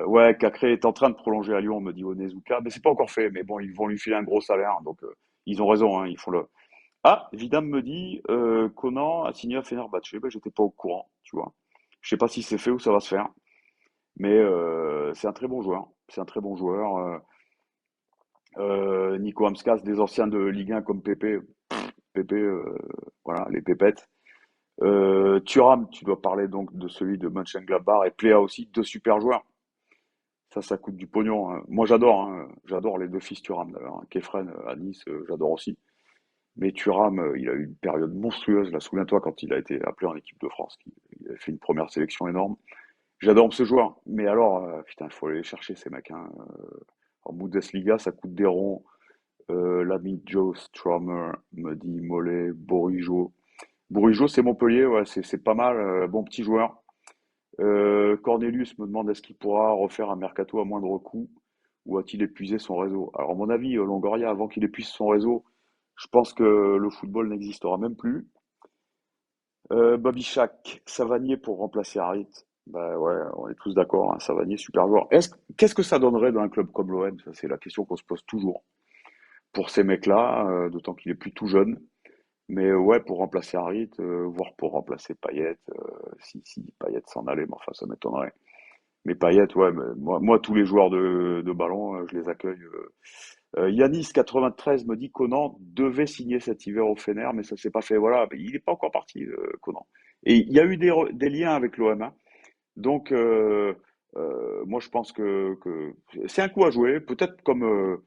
[SPEAKER 1] Ouais, Cacré est en train de prolonger à Lyon, me dit Onizuka, mais c'est pas encore fait. Mais bon, ils vont lui filer un gros salaire, donc ils ont raison, hein, ils font le. Ah, Vidam me dit Conan a signé à Fenerbahçe. Ben, j'étais pas au courant, tu vois. Je sais pas si c'est fait ou ça va se faire, mais c'est un très bon joueur. C'est un très bon joueur. Nico Amskas, des anciens de Ligue 1 comme Pépé, Pépé, voilà, les pépettes. Thuram, tu dois parler donc de celui de Mönchengladbach et Plea aussi, deux super joueurs. Ça coûte du pognon. Hein. Moi, j'adore. Hein. J'adore les deux fils Thuram, d'ailleurs. Hein. Kefren à Nice, j'adore aussi. Mais Thuram, il a eu une période monstrueuse. Là, souviens-toi quand il a été appelé en équipe de France, il a fait une première sélection énorme. J'adore ce joueur. Mais alors, putain, il faut aller les chercher, ces mecs. Hein. En Bundesliga, ça coûte des ronds. L'ami Joe Strummer me dit Mollet, Bourigeaud. Bourigeaud, c'est Montpellier, ouais, c'est pas mal. Bon petit joueur. Cornelius me demande est-ce qu'il pourra refaire un mercato à moindre coût ou a-t-il épuisé son réseau? Alors, à mon avis, Longoria, avant qu'il épuise son réseau, je pense que le football n'existera même plus. Bobby Shack, Savanier pour remplacer Harit. Bah ouais, on est tous d'accord, hein, Savanier, super joueur. Qu'est-ce que ça donnerait dans un club comme l'OM? Ça, c'est la question qu'on se pose toujours. Pour ces mecs-là, d'autant qu'il est plus tout jeune. Mais ouais, pour remplacer Harit, voire pour remplacer Payet, si Payet s'en allait, mais enfin, ça m'étonnerait. Mais Payet, ouais, mais moi, tous les joueurs de ballon, je les accueille Yanis 93 me dit Conan devait signer cet hiver au Fener, mais ça s'est pas fait. Voilà, mais il n'est pas encore parti, Conan. Et il y a eu des liens avec l'OM, hein. Donc, moi, je pense que c'est un coup à jouer, peut-être comment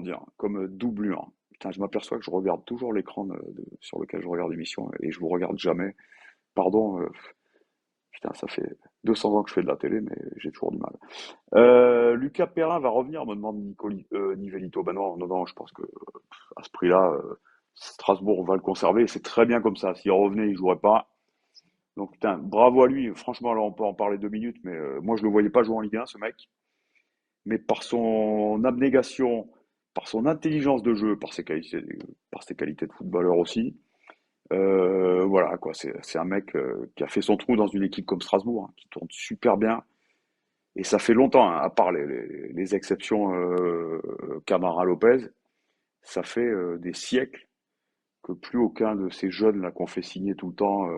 [SPEAKER 1] dire, comme doublure. Putain, je m'aperçois que je regarde toujours l'écran sur lequel je regarde l'émission et je vous regarde jamais. Pardon, putain, ça fait 200 ans que je fais de la télé, mais j'ai toujours du mal. Lucas Perrin va revenir, me demande Nivelito. Ben non, non, non, je pense que à ce prix-là, Strasbourg va le conserver. C'est très bien comme ça. S'il revenait, il jouerait pas. Donc, putain, bravo à lui. Franchement, là, on peut en parler 2 minutes, mais moi, je le voyais pas jouer en Ligue 1, ce mec. Mais par son abnégation, par son intelligence de jeu, par ses qualités de footballeur aussi, voilà, quoi. C'est un mec qui a fait son trou dans une équipe comme Strasbourg, hein, qui tourne super bien. Et ça fait longtemps, hein, à part les exceptions Camara Lopez, ça fait des siècles que plus aucun de ces jeunes là qu'on fait signer tout le temps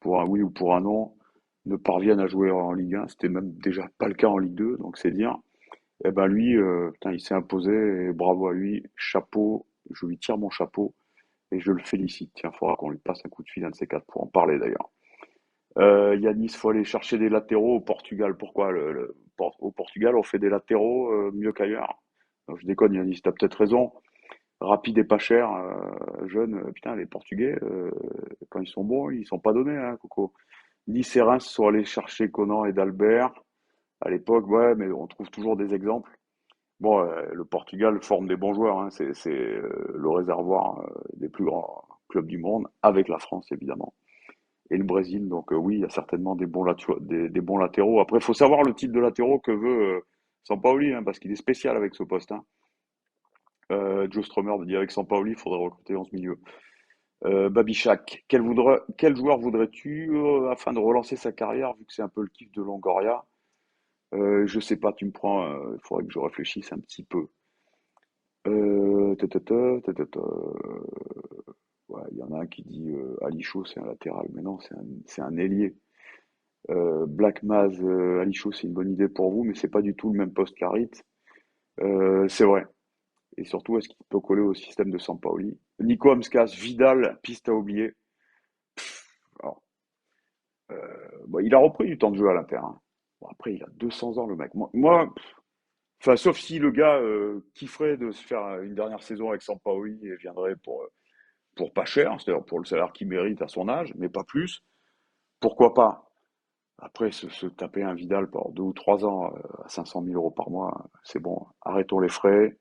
[SPEAKER 1] pour un oui ou pour un non ne parviennent à jouer en Ligue 1. C'était même déjà pas le cas en Ligue 2, donc c'est dire. Eh ben lui, putain, il s'est imposé et bravo à lui, chapeau, je lui tire mon chapeau et je le félicite. Tiens, il faudra qu'on lui passe un coup de fil, un de ces quatre, pour en parler d'ailleurs. Yanis, faut aller chercher des latéraux au Portugal. Pourquoi au Portugal, on fait des latéraux mieux qu'ailleurs? Donc, je déconne, Yanis, t'as peut-être raison. Rapide et pas cher, jeune, putain, les Portugais, quand ils sont bons, ils sont pas donnés, hein, Coco. Nice et Reims sont allés chercher Conan et Dalbert. À l'époque, ouais, mais on trouve toujours des exemples. Bon, le Portugal forme des bons joueurs, hein. C'est le réservoir des plus grands clubs du monde, avec la France évidemment, et le Brésil. Donc oui, il y a certainement des bons latéraux. Après, il faut savoir le type de latéraux que veut Sampaoli, hein, parce qu'il est spécial avec ce poste, hein. Joe Strummer dit avec Sampaoli, il faudrait recruter 11 milieux. Babichak, quel joueur voudrais-tu afin de relancer sa carrière, vu que c'est un peu le kiff de Longoria? Je sais pas, tu me prends, il faudrait que je réfléchisse un petit peu. Ta. Ouais, il y en a un qui dit Ali Chaud, c'est un latéral, mais non, c'est un ailier. Black Maz, Ali Chaud, c'est une bonne idée pour vous, mais c'est pas du tout le même poste qu'Harit. C'est vrai. Et surtout, est-ce qu'il peut coller au système de Sampaoli? Nico Amskas, Vidal, piste à oublier. Alors, bon, il a repris du temps de jeu à l'Inter, hein. Bon, après, il a 200 ans, le mec. Enfin, sauf si le gars kifferait de se faire une dernière saison avec Sampaoli et viendrait pour pas cher, c'est-à-dire pour le salaire qu'il mérite à son âge, mais pas plus. Pourquoi pas? Après, se taper un Vidal pendant 2 ou 3 ans à 500 000 euros par mois, c'est bon. Arrêtons les frais,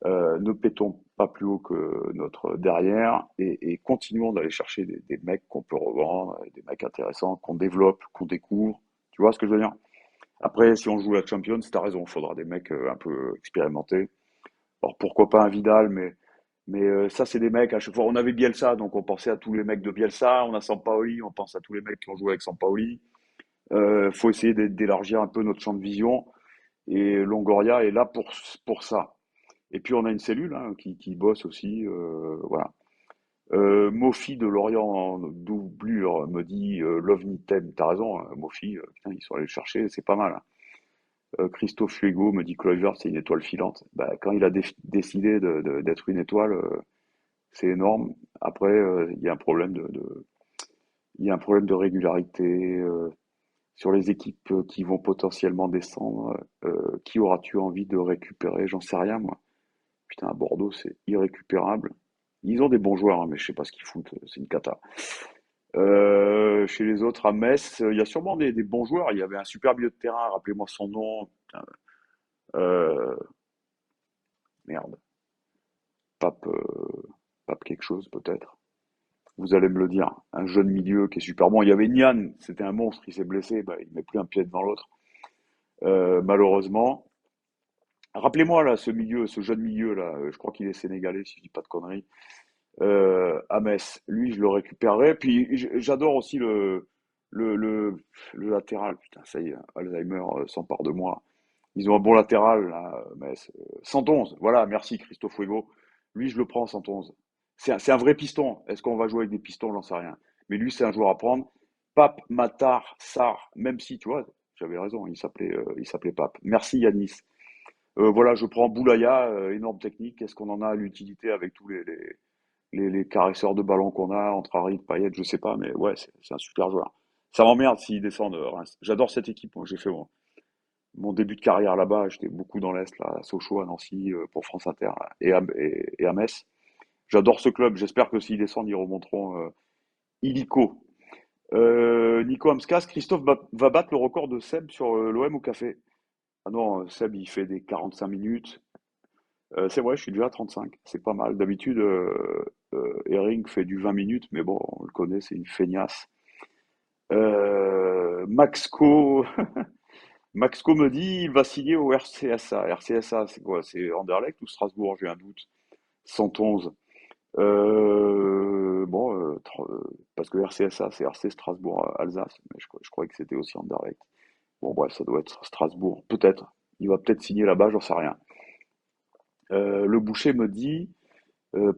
[SPEAKER 1] ne pétons pas plus haut que notre derrière et continuons d'aller chercher des mecs qu'on peut revendre, des mecs intéressants, qu'on développe, qu'on découvre. Tu vois ce que je veux dire? Après, si on joue la Champions, t'as raison, il faudra des mecs un peu expérimentés. Alors pourquoi pas un Vidal, mais ça, c'est des mecs, à chaque fois, on avait Bielsa, donc on pensait à tous les mecs de Bielsa, on a Sampaoli, on pense à tous les mecs qui ont joué avec Sampaoli. Faut essayer d'élargir un peu notre champ de vision, et Longoria est là pour ça. Et puis on a une cellule hein, qui bosse aussi, voilà. Mofi de Lorient en doublure me dit Lovnitem, t'as raison, hein, Mofi, putain, ils sont allés le chercher, c'est pas mal, hein. Christophe Fuego me dit Kluivert, c'est une étoile filante. Bah, quand il a décidé d'être une étoile, c'est énorme. Après, il y a un problème il y a un problème de régularité sur les équipes qui vont potentiellement descendre. Qui auras-tu envie de récupérer? J'en sais rien, moi. Putain, à Bordeaux, c'est irrécupérable. Ils ont des bons joueurs, hein, mais je sais pas ce qu'ils foutent. C'est une cata. Chez les autres, à Metz, il y a sûrement des bons joueurs. Il y avait un super milieu de terrain, rappelez-moi son nom. Putain, euh, merde. Pape, Pape quelque chose, peut-être. Vous allez me le dire. Un jeune milieu qui est super bon. Il y avait Nian, c'était un monstre, il s'est blessé, bah, il met plus un pied devant l'autre. Malheureusement. Rappelez-moi là, ce jeune milieu là, je crois qu'il est sénégalais si je dis pas de conneries. À Metz, lui je le récupérerai. Puis j'adore aussi le latéral. Putain, ça y est, Alzheimer s'empare de moi. Ils ont un bon latéral là, Metz. 111, voilà, merci Christophe Fuego. Lui je le prends 111. C'est un vrai piston. Est-ce qu'on va jouer avec des pistons? J'en sais rien. Mais lui c'est un joueur à prendre. Pape, Matar, Sarr, même si tu vois, j'avais raison, il s'appelait Pape. Merci Yanis. Voilà, je prends Boulaya, énorme technique. Est-ce qu'on en a l'utilité avec tous les caresseurs de ballon qu'on a, entre Harry et Payet, je sais pas, mais ouais, c'est un super joueur. Ça m'emmerde s'ils descendent Reims. J'adore cette équipe, moi. J'ai fait mon début de carrière là-bas. J'étais beaucoup dans l'Est, là, à Sochaux, à Nancy, pour France Inter, là, et à Metz. J'adore ce club. J'espère que s'ils descendent, ils remonteront illico. Nico Amskas, Christophe va battre le record de Seb sur l'OM au café. Ah non, Seb, il fait des 45 minutes. C'est vrai, je suis déjà à 35. C'est pas mal. D'habitude, Herring fait du 20 minutes, mais bon, on le connaît, c'est une feignasse. Maxco, Maxco me dit il va signer au RCSA. RCSA, c'est quoi? C'est Anderlecht ou Strasbourg? J'ai un doute. 111. Bon, parce que RCSA, c'est RC Strasbourg-Alsace, mais je croyais que c'était aussi Anderlecht. Bon, bref, ça doit être Strasbourg. Peut-être. Il va peut-être signer là-bas, j'en sais rien. Le boucher me dit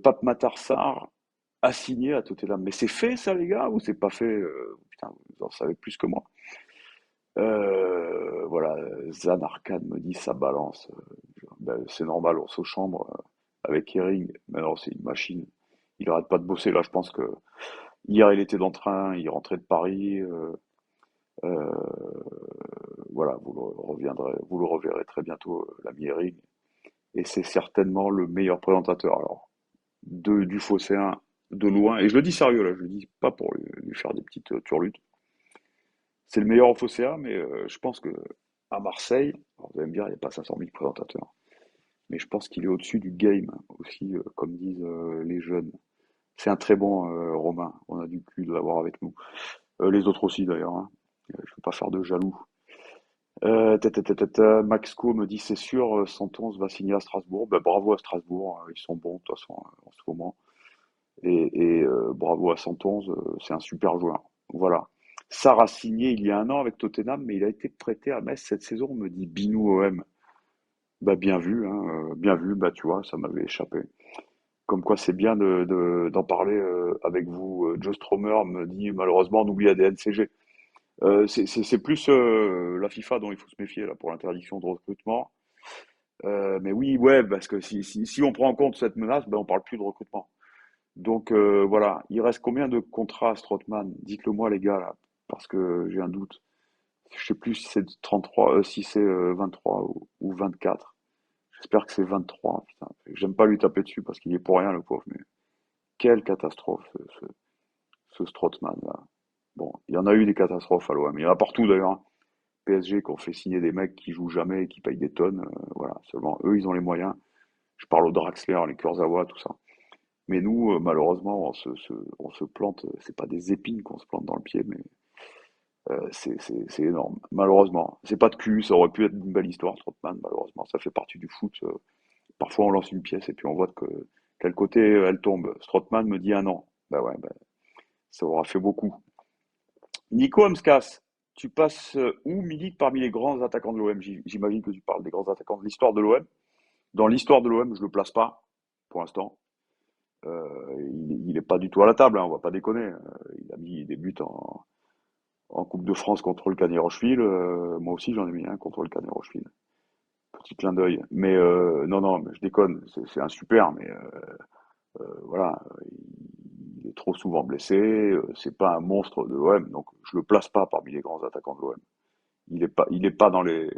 [SPEAKER 1] Pape Matar Sarr a signé à Tottenham. Mais c'est fait ça, les gars, ou c'est pas fait putain, vous en savez plus que moi. Voilà, Zan Arcade me dit ça balance. Ben, c'est normal, on se chambre avec Herring. Mais alors, c'est une machine. Il arrête pas de bosser. Là, je pense que hier, il était dans le train, il rentrait de Paris. Euh, voilà, vous le reverrez très bientôt, l'ami Herring. Et c'est certainement le meilleur présentateur. Alors, du Phocéen, de loin. Et je le dis sérieux, là, je le dis pas pour lui faire des petites turlutes. C'est le meilleur au Phocéen, mais je pense que à Marseille, alors vous allez me dire, il n'y a pas 500 000 présentateurs, mais je pense qu'il est au-dessus du game aussi, comme disent les jeunes. C'est un très bon Romain, on a du cul de l'avoir avec nous. Les autres aussi d'ailleurs, hein. Je ne veux pas faire de jaloux. Maxco me dit c'est sûr, Santon va signer à Strasbourg. Ben, bravo à Strasbourg, ils sont bons de toute façon en ce moment. Et bravo à Santonze, c'est un super joueur. Voilà. Sarr a signé il y a un an avec Tottenham, mais il a été prêté à Metz cette saison, me dit Binou OM. Bah bien vu, hein, bien vu, bah tu vois, ça m'avait échappé. Comme quoi c'est bien d'en parler avec vous. Joe Stromer me dit malheureusement on oublie ADN-CG. C'est plus la FIFA dont il faut se méfier là pour l'interdiction de recrutement. Mais oui, ouais, parce que si on prend en compte cette menace, ben on parle plus de recrutement. Donc voilà, il reste combien de contrats à Strootman? Dites-le moi les gars là, parce que j'ai un doute. Je sais plus si c'est 33, si c'est 23 ou 24. J'espère que c'est 23. Putain. J'aime pas lui taper dessus parce qu'il y est pour rien le pauvre. Mais quelle catastrophe ce Strootman là. Bon, il y en a eu des catastrophes à l'OM. Il y en a partout d'ailleurs, hein. PSG qui ont fait signer des mecs qui jouent jamais et qui payent des tonnes. Voilà, seulement eux ils ont les moyens. Je parle aux Draxler, les Kurzawa, tout ça. Mais nous, malheureusement, on se plante, c'est pas des épines qu'on se plante dans le pied, mais c'est énorme. Malheureusement, c'est pas de cul, ça aurait pu être une belle histoire, Trotman, malheureusement, ça fait partie du foot. Parfois, on lance une pièce et puis on voit que quel côté elle tombe. Strootman me dit un an. Bah ouais, bah, ça aura fait beaucoup. Nico Amskas, tu passes où milite parmi les grands attaquants de l'OM? J'imagine que tu parles des grands attaquants de l'histoire de l'OM. Dans l'histoire de l'OM, je le place pas, pour l'instant. Il est pas du tout à la table, hein, on va pas déconner. Il a mis des buts en Coupe de France contre le Canet Rocheville. Moi aussi, j'en ai mis un contre le Canet Rocheville. Petit clin d'œil. Mais non, non, mais je déconne. C'est un super, mais voilà, il est trop souvent blessé. C'est pas un monstre de l'OM, donc je le place pas parmi les grands attaquants de l'OM. Il est pas dans les,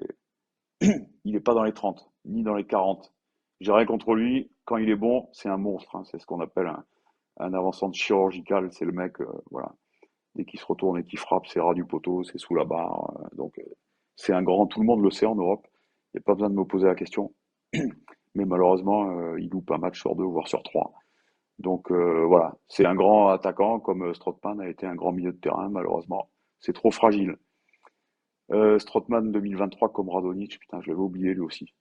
[SPEAKER 1] il est pas dans les 30 ni dans les 40. J'ai rien contre lui. Quand il est bon, c'est un monstre, hein. C'est ce qu'on appelle un avant-centre chirurgical. C'est le mec, voilà. Dès qu'il se retourne et qu'il frappe, c'est ras du poteau, c'est sous la barre. Donc, c'est un grand, tout le monde le sait en Europe. Il n'y a pas besoin de me poser la question. Mais malheureusement, il loupe un match sur deux, voire sur trois. Donc, voilà. C'est un grand attaquant, comme Strootman a été un grand milieu de terrain, malheureusement. C'est trop fragile. Strootman 2023 comme Radonjic, putain, je l'avais oublié lui aussi.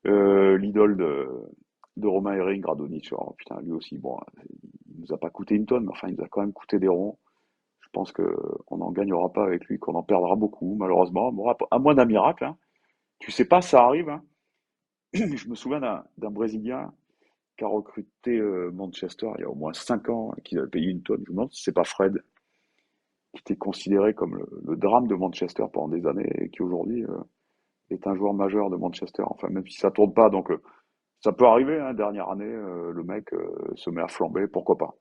[SPEAKER 1] L'idole de Romain Herring, Radonjic, oh, putain, lui aussi, bon, il nous a pas coûté une tonne, mais enfin, il nous a quand même coûté des ronds. Je pense qu'on n'en gagnera pas avec lui, qu'on en perdra beaucoup, malheureusement. Bon, à moins d'un miracle, hein. Tu sais pas, ça arrive, hein. Je me souviens d'un Brésilien qui a recruté Manchester il y a au moins 5 ans, et qui avait payé une tonne. Je me demande si c'est pas Fred, qui était considéré comme le drame de Manchester pendant des années, et qui aujourd'hui est un joueur majeur de Manchester. Enfin, même si ça tourne pas, donc ça peut arriver. Hein, dernière année, le mec se met à flamber, pourquoi pas.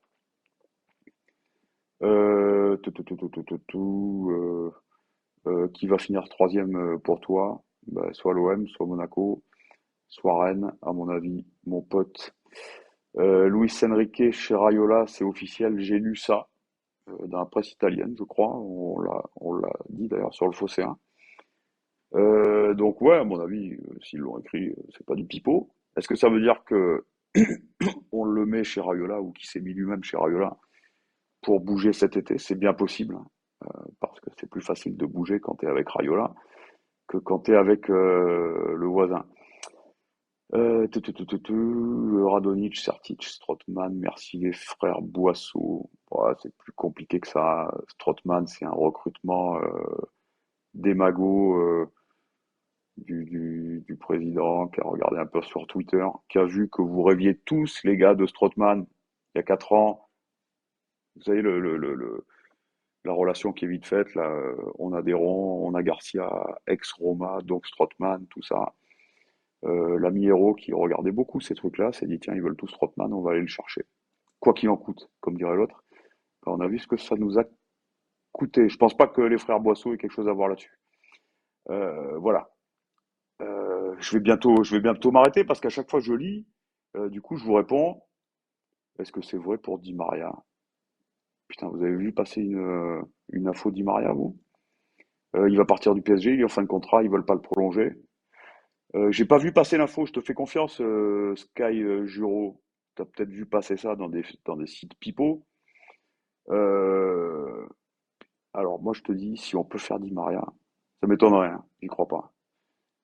[SPEAKER 1] Qui va finir troisième pour toi? Bah, soit l'OM, soit Monaco, soit Rennes, à mon avis, mon pote. Luis Enrique chez Raiola, c'est officiel, j'ai lu ça dans la presse italienne, je crois. On l'a dit d'ailleurs sur le Phocéen. Donc ouais, à mon avis, s'ils l'ont écrit, c'est pas du pipeau. Est-ce que ça veut dire que on le met chez Raiola ou qu'il s'est mis lui-même chez Raiola pour bouger cet été? C'est bien possible, hein, parce que c'est plus facile de bouger quand tu es avec Raiola que quand tu es avec le voisin. Radonjic, Sertic, Strootman, merci les frères Boissot. Ouais, c'est plus compliqué que ça. Strootman, c'est un recrutement démago du président qui a regardé un peu sur Twitter, qui a vu que vous rêviez tous, les gars, de Strootman il y a 4 ans. Vous savez, la relation qui est vite faite, là, on a Desron, on a Garcia, ex-Roma, donc Strootman, tout ça. L'ami Héros qui regardait beaucoup ces trucs-là s'est dit tiens, ils veulent tous Strootman, on va aller le chercher. Quoi qu'il en coûte, comme dirait l'autre. Ben, on a vu ce que ça nous a coûté. Je pense pas que les frères Boisseau aient quelque chose à voir là-dessus. Voilà. Je vais bientôt m'arrêter parce qu'à chaque fois que je lis, du coup, je vous réponds. Est-ce que c'est vrai pour Di Maria? Putain, vous avez vu passer une info Di Maria, vous? Il va partir du PSG, il est en fin de contrat, ils veulent pas le prolonger. J'ai pas vu passer l'info, je te fais confiance, Sky Juro. T'as peut-être vu passer ça dans des sites pipeaux. Euh, alors moi je te dis, si on peut faire Di Maria, ça m'étonnerait, hein, j'y crois pas.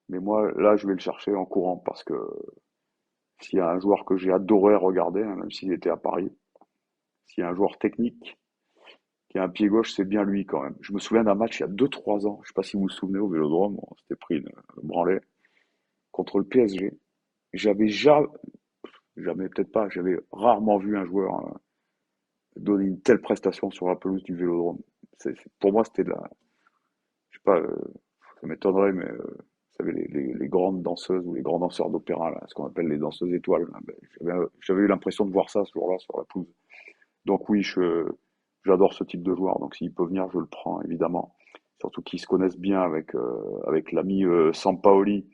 [SPEAKER 1] Mais moi là je vais le chercher en courant parce que s'il y a un joueur que j'ai adoré regarder, hein, même s'il était à Paris, s'il y a un joueur technique qui a un pied gauche, c'est bien lui quand même. Je me souviens d'un match il y a 2 3 ans, je sais pas si vous vous souvenez au Vélodrome, on s'était pris une branlée contre le PSG. J'avais jamais, peut-être pas, j'avais rarement vu un joueur donner une telle prestation sur la pelouse du Vélodrome. Pour moi, c'était de la, je sais pas, ça m'étonnerait, mais vous savez, les grandes danseuses ou les grands danseurs d'opéra, là, ce qu'on appelle les danseuses étoiles, là, ben, j'avais eu l'impression de voir ça ce jour-là sur la pelouse. Donc oui, j'adore ce type de joueur. Donc s'il peut venir, je le prends évidemment. Surtout qu'ils se connaissent bien avec l'ami Sampaoli.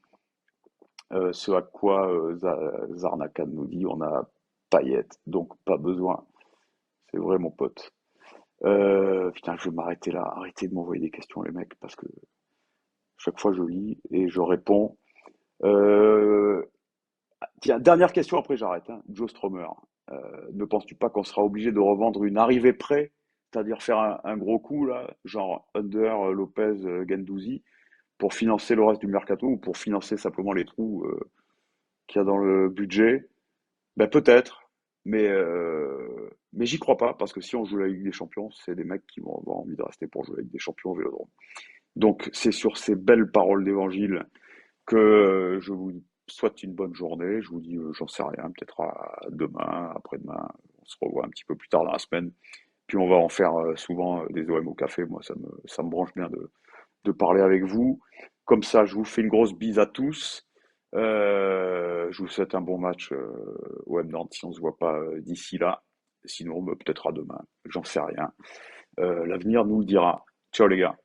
[SPEAKER 1] Ce à quoi Zarnakan nous dit, on a Payet, donc pas besoin. C'est vrai, mon pote. Putain, je vais m'arrêter là. Arrêtez de m'envoyer des questions, les mecs, parce que chaque fois je lis et je réponds. Euh, Tiens, dernière question, après j'arrête. Hein. Joe Strummer, ne penses-tu pas qu'on sera obligé de revendre une arrivée prêt, c'est-à-dire faire un gros coup, là, genre Under, Lopez, Guendouzi, pour financer le reste du mercato ou pour financer simplement les trous qu'il y a dans le budget? Ben peut-être, mais j'y crois pas, parce que si on joue la Ligue des Champions, c'est des mecs qui vont avoir envie de rester pour jouer la Ligue des Champions au Vélodrome. Donc c'est sur ces belles paroles d'évangile que je vous souhaite une bonne journée. Je vous dis, j'en sais rien, peut-être à demain, après-demain, on se revoit un petit peu plus tard dans la semaine. Puis on va en faire souvent des OM au café. Moi, ça me branche bien de parler avec vous. Comme ça, je vous fais une grosse bise à tous. Je vous souhaite un bon match OM Nantes si on ne se voit pas d'ici là. Sinon, bah, peut-être à demain. J'en sais rien. L'avenir nous le dira. Ciao les gars.